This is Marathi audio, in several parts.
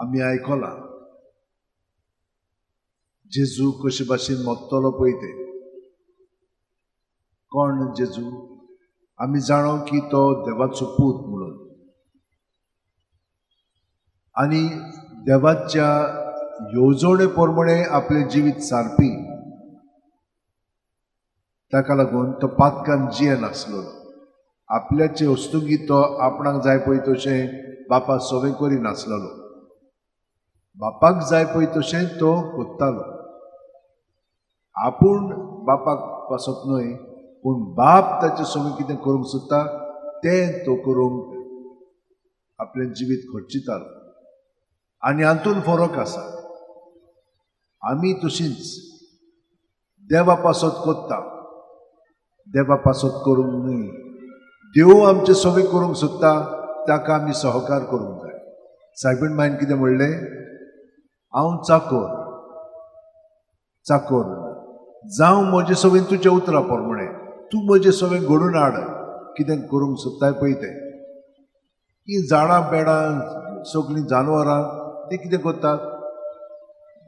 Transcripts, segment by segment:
आमी आयकलां जेजू कशे भाशेन मरतलो पळय ते कोण जेजू आमी जाणो की तो देवाचो पूत म्हणून आनी देवाच्या येवजणे प्रमाणे आपले जिवीत सारपी ताका लागून तो पातकान जियेनासलो आपल्याचे वस्तुंगी तो आपणाक जाय पळय तशें बापा सवें करिनासलो बापाक जाय पळय तशें तो कोत्तालो आपूण बापाक पासत न्हय पूण बाप ताचे सवें कितें करूंक सोदता तें तो करूंक आपलें जिवीत खर्चितालो आनी हातून फरक आसा आमी तशींच देवा पासत कोत्ता देवा पासत करूंक न्हय देव आमचें सवें करूंक सोदता ताका आमी सहकार करूंक जाय सायबीण मायन कितें म्हणलें हांव चाकोर जावं म्हजें सवें तुज्या उतरा प्रमाणे तूं म्हजें सवें घडोवन हाड कितें करूंक सोदताय पळय तें ही झाडां बेडां सगळीं जानवरां ती कितें करतात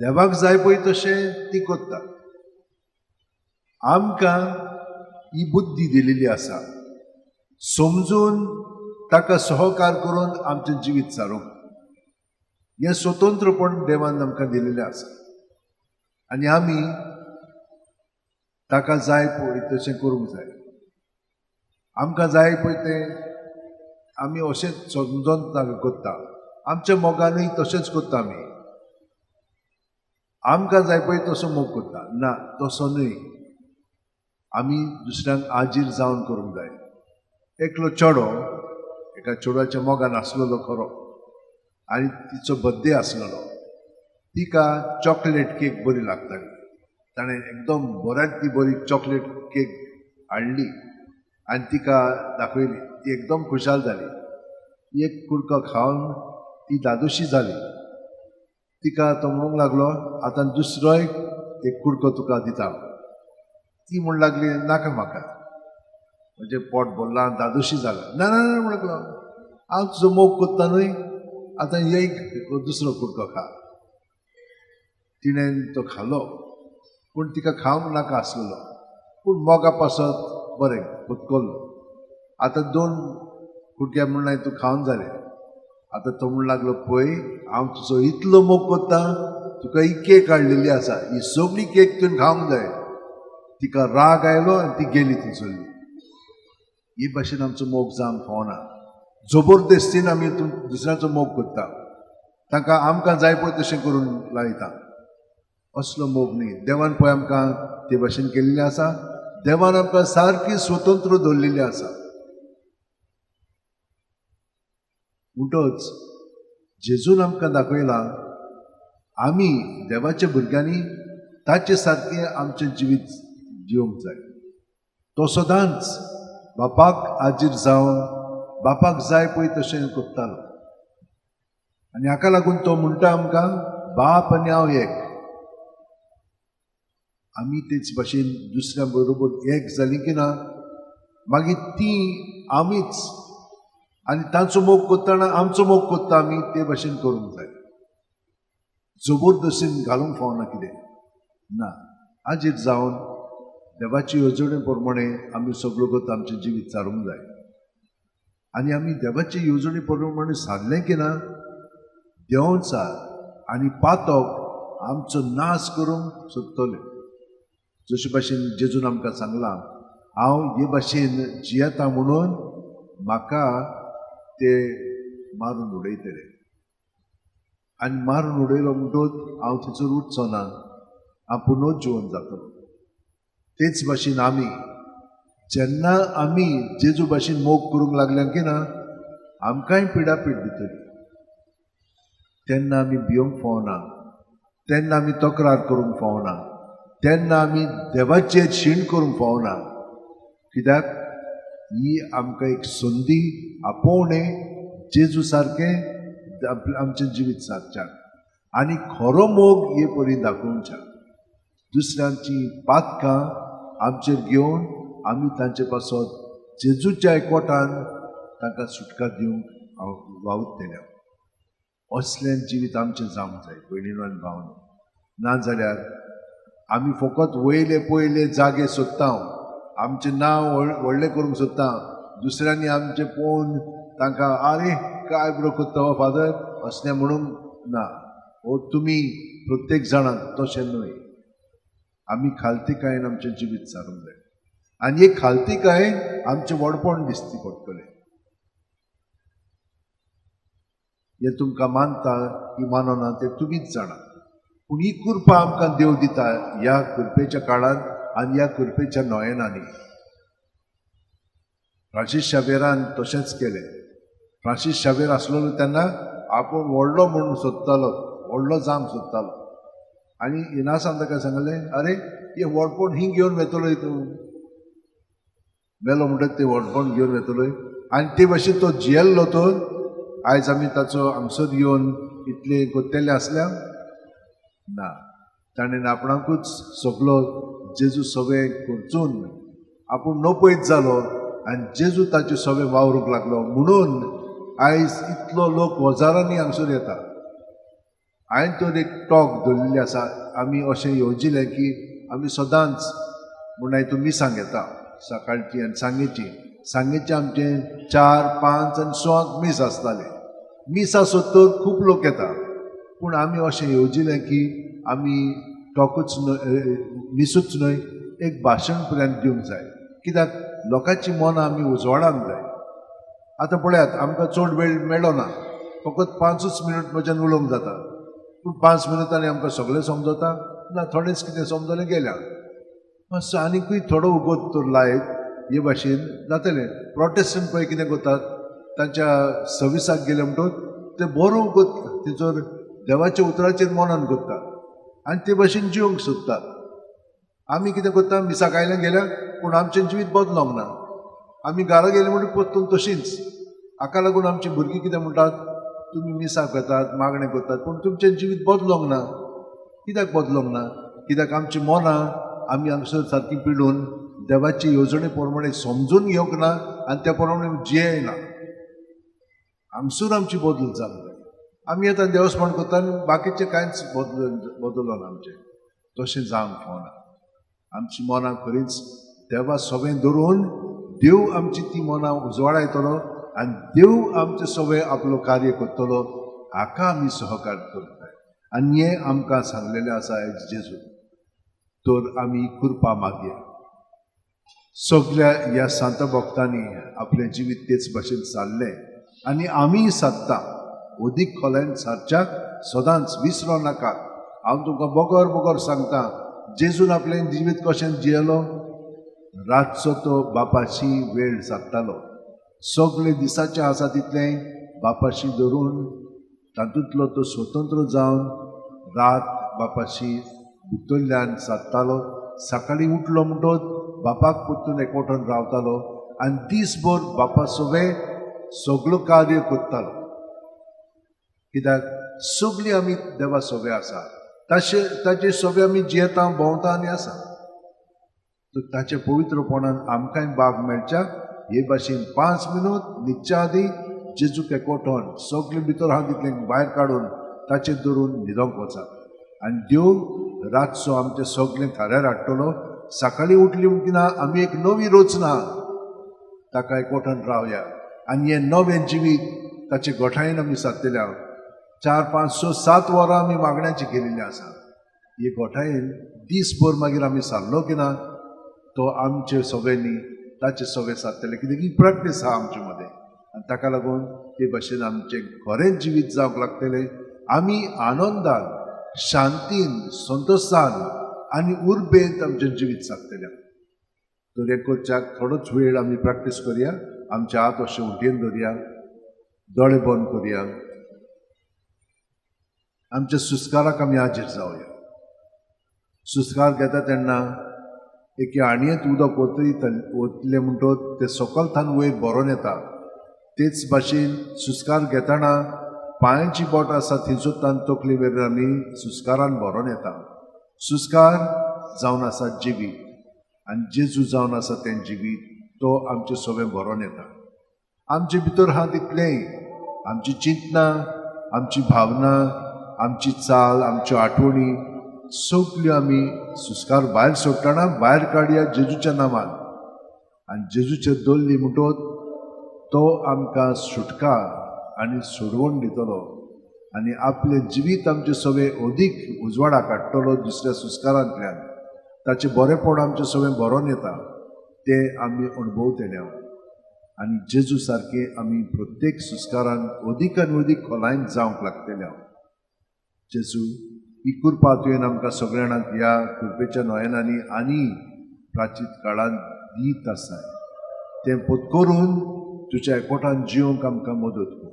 देवाक जाय पळय तशें ती करतात आमकां ही बुद्धी दिलेली आसा समजून ताका सहकार करून आमचें जिवीत सारूंक हें स्वतंत्रपण देवान आमकां दिलेलें आसा आनी आमी ताका जाय पळय तशें करूंक जाय आमकां जाय पळय तें आमी अशेंच समजोन ताका करता आमच्या मोगानूय तशेंच करता आमकां जाय पळय तसो मोग करता ना तसो न्हय आमी दुसऱ्यांक आजीर जावन करूंक जाय एकलो चेडो एका चेडवाच्या मोगान आसलेलो खरो आनी तिचो बर्थडे आसलेलो तिका चॉकलेट केक बरी लागताली ताणें एकदम बऱ्यांत ती बरी चॉकलेट केक हाडली आनी तिका दाखयली ती एकदम खुशाल जाली एक कुडको खावन ती दादोशी जाली तिका तो म्हणूंक लागलो आतां दुसरोय एक कुडको तुका दिता ती म्हण लागली नाका म्हाका म्हणजे पोट भरलां दादोशी जाला ना ना ना म्हणूंक लागलो हांव तुजो मोग कोत्ता न्हय आतां एक दुसरो कुडको खा तिणें तो खालो पूण तिका खावंक नाका आसलेलो पूण मोगा पासत बरें कोतकोल्लो आतां 2 कुडक्या म्हणलें तूं खावन जालें आतां तो म्हण लागलो पळय हांव तुजो इतलो मोग कोत्ता तुका ही केक हाडलेली आसा ही सगळी केक तुवें खावंक जाय तिका राग आयलो आनी ती गेली ती चल्ली हे भाशेन आमचो मोग जावंक फावना जबरदस्तीन आमी दुसऱ्याचो मोग करता ताका आमकां जाय पळय तशें करून लायता असलो मोग न्ही देवान पळय आमकां ते भाशेन केल्लें आसा देवान आमकां सारकी स्वतंत्र दवरलेली आसा म्हणटच जेजून आमकां दाखयलां आमी देवाच्या भुरग्यांनी ताचे सारकें आमचें जिवीत जिवंक जाय तो सदांच बापाक आजीर जावन बापाक जाय पळय तशें कोत्तालो आनी हाका लागून तो म्हणटा आमकां बाप आनी हांव एक आमी तेच भाशेन दुसऱ्या बरोबर एक जालीं की ना मागीर ती आमीच आनी तांचो मोग कोत्ताना आमचो मोग कोत्ता आमी ते भाशेन करूंक जाय जबरदस्तीन घालूंक फावना कितें ना आजीर जावन देवाची येवजणे प्रमाणे आमी सगळो करता आमचें जिवीत सारूंक जाय आनी आमी देवाचे येवजणे प्रमाणे सारलें की ना देंवचार आनी पातक आमचो नाश करूंक सोदतले जशे भाशेन जेजून आमकां सांगलां हांव हे भाशेन जियेता म्हणून म्हाका ते मारून उडयतले आनी मारून उडयलो म्हणटच हांव थंयसर उठचो ना हांव पुनोच जिवन जातलो तेच भाशेन आमी जेन्ना आमी जेजू भाशेन मोग करूंक लागल्या की ना आमकांय पिडापीड दितली तेन्ना आमी भिवंक फावना तेन्ना आमी तक्रार करूंक फावना तेन्ना आमी देवाचेर शीण करूंक फावना कित्याक ही आमकां एक संदी आपोवणें जेजू सारकें आमचें जिवीत सारच्याक आनी खरो मोग हे परी दाखोवच्या दुसऱ्यांची पातकां आमचेर घेवन आमी तांचे पासत जेजूच्या एकवटान तांकां सुटका दिवंक हांव वावुरतलें असलें जिवीत आमचें जावंक जाय भयणीनो आनी भावनो. नाजाल्यार आमी फकत वयले पयले जागे सोदता, आमचें नांव व्हडलें करूंक सोदता, दुसऱ्यांनी आमचें पळोवन तांकां आरे काय बरो करता हो फादर असलें म्हणूंक ना. हो तुमी प्रत्येक जाणां तशें न्हय. आमी खालतीकायेन आमचें जिवीत सारूंक जाय आनी एक खालतीकायेन आमचें व्हडपण दिसची पडटलें. हें तुमकां मानता की मानना तें तुमीच जाणा. पूण ही कृपा आमकां देव दिता ह्या कृपेच्या काळांत आनी ह्या कृपेच्या नोयनांनी. फ्रांसीस शावेरान तशेंच केलें. फ्रांसीस शावेर आसलो तेन्ना आपूण व्हडलो म्हणून सोदतालो, व्हडलो जावंक सोदतालो आनी इनासान ताका सांगलें अरे हें व्हडपण ही घेवन वेतलोय तूं. मेलो म्हणटच तें व्हडपण घेवन वेतलोय आनी ते भाशेन तो जियेल्लो तर आयज आमी ताचो हांगसर येवन इतले कोत्तेले असल्या ना. ताणें आपणाकूच सगलो जेजू सवें करचून आपूण नपयत जालो आनी जेजू ताचे सवें वावरूंक लागलो. म्हणून आयज इतलो लोक हजारांनी हांगसर येता. हांवें तर एक टॉक धरलेली आसा. आमी अशें येवजिलें की आमी सदांच म्हूण हांवें मिसांक येता सकाळची आनी सांजेची आमचें 4, 5 आनी 6 मीस आसताले. मीस आसत तर खूब लोक येता. पूण आमी अशें येवजिलें की आमी टॉकूच मिसूच न्हय एक भाशण पर्यंत दिवंक जाय. कित्याक लोकांची मनां आमी उजवाडांक जाय. आतां पळयात आमकां चड वेळ मेळ्ळो ना. फकत 5च मिनट म्हज्यान उलोवंक जाता. पूण 5 मिनटांनी आमकां सगळें समजता ना थोडेंच कितें समजलें गेल्या. मातसो आनिकूय थोडो उगोत तर लायत हे भाशेन जातलें. प्रोटेस्टंट पळय कितें करतात तांच्या सर्विसाक गेले म्हणटच ते बरो उगोत तेचोर देवाच्या उतराचेर मनान करतात आनी ते भाशेन जिवंक सोदतात. आमी कितें करता मिसाक आयले गेल्या पूण आमचें जिवीत बदलोंक ना. आमी घरा गेले म्हणटच परतून तशींच. हाका लागून आमची भुरगीं कितें म्हणटात तुमी मिसाक येतात मागणें करतात पूण तुमचें जिवीत बदलोंक ना. कित्याक बदलोंक ना? कित्याक आमचीं मनां आमी हांगसर सारकीं पिडून देवाची येवजणे प्रमाणे समजून घेवंक ना आनी त्या प्रमाणे जियेना. हांगसूर आमची बदल जावंक जाय. आमी आतां देवस्पण करता आनी बाकीचें कांयच बदलना आमचें. तशें जावंक फावना. आमचीं मनां खरींच देवा सवें धरून देव आमची ती मनां उजवाडायतलो आनी देव आमचें सवें आपलो कार्य करतलो. हाका आमी सहकार करूंक जाय आनी हें आमकां सांगलेलें आसा आयज जेजू. तर आमी कृपा मागया. सगळ्या ह्या सांत भक्तांनी आपलें जिवीत तेच भाशेन सारलें आनी आमी सादता. अदीक खोल्यान सारच्याक सदांच विसरो नाकात. हांव तुमकां बोगोर सांगता जेजून आपलें जिवीत कशें जियेलो. रातचो तो बापाची वेळ सादतालो. सगळे दिसाचें आसा तितलें बापाशी धरून तातूंतलो तो स्वतंत्र जावन रात बापाशी भितरल्यान सादतालो. सकाळीं उठलो म्हणटच बापाक परतून एकवटून रावतालो आनी दीसभर बापा सवें सगळो कार्य करतालो. कित्याक सगळीं आमी देवा सवें आसा. ताचे सवें आमी जियेता भोंवता आनी आसा. तर ताचे पवित्रपणान आमकांय भाग मेळच्या हे भाशेन 5 मिनट न्हिदच्या आदी जेजूक एकवटोन सगळें भितर आहा तितलें भायर काडून ताचेर धरून न्हिदोंक वचात. आनी देव रातचो आमचें सगळें थाऱ्यार हाडटलो. सकाळीं उठली म्हणटना आमी एक नवी रचना ताका एकवटोन रावया आनी हें नवें जिवीत ताचे गोठायेन आमी सादलेल्या. 4, 5, 6, 7 वरां आमी मागण्याची केलेली आसा. हे गोठायेन दीसभर मागीर आमी सारलो की ना तो आमचे सगळ्यांनी ताचे सवें सादतले. कित्याक ही प्रॅक्टीस आहा आमचे मदें आनी ताका लागून ते भाशेन आमचें खरें जिवीत जावंक लागतलें. आमी आनंदान शांतीन संतोशान आनी उर्बेत आमचें जिवीत सादतलें. तर हें करच्याक थोडोच वेळ आमी प्रॅक्टीस करया. आमचे हात अशें उंटेन धरया, दोळे बंद करया. आमच्या सुस्काराक आमी हाजीर जावया. सुस्कार घेता तेन्ना एके आणयेंत उदक ओतलें म्हणटच तें सकलथान वयर भरोन येता. तेच भाशेन सुस्कार घेतना पांयाची बोट आसा थंयसुद्दां तकले वयर आमी सुस्कारान भरोन येता. सुस्कार जावन आसा जिवीत आनी जेजू जावन आसा तें जिवीत. तो आमचें सगळें भरोन येता. आमचे भितर आहा तितलें आमची चिंतना आमची भावना, आमची चाल, आमच्यो आठवणी सगल्यो आमी सुस्कार भायर सोडटना भायर काडया जेजूच्या नांवान. आनी जेजूचे दल्ली म्हणटोत तो आमकां सुटका आनी सोडवण दितलो आनी आपले जिवीत आमचे सगळे अदीक उजवाडाक हाडटलो दुसऱ्या सुस्कारांतल्यान. ताचे बरेपण आमचें सगळें बरोवन येता तें आमी अणभवतले आनी जेजू सारके आमी प्रत्येक सुस्कारान अदीक आनी अदीक खोलायन जावंक लागतले. जेजू ही कृपा तुवें आमकां सगळ्यांक ह्या कृपेच्या नोयनांनी आनी प्राचीत काळांत दीत आसाय. तें पत्करून तुज्या एकवटान जिवंक आमकां मदत कर.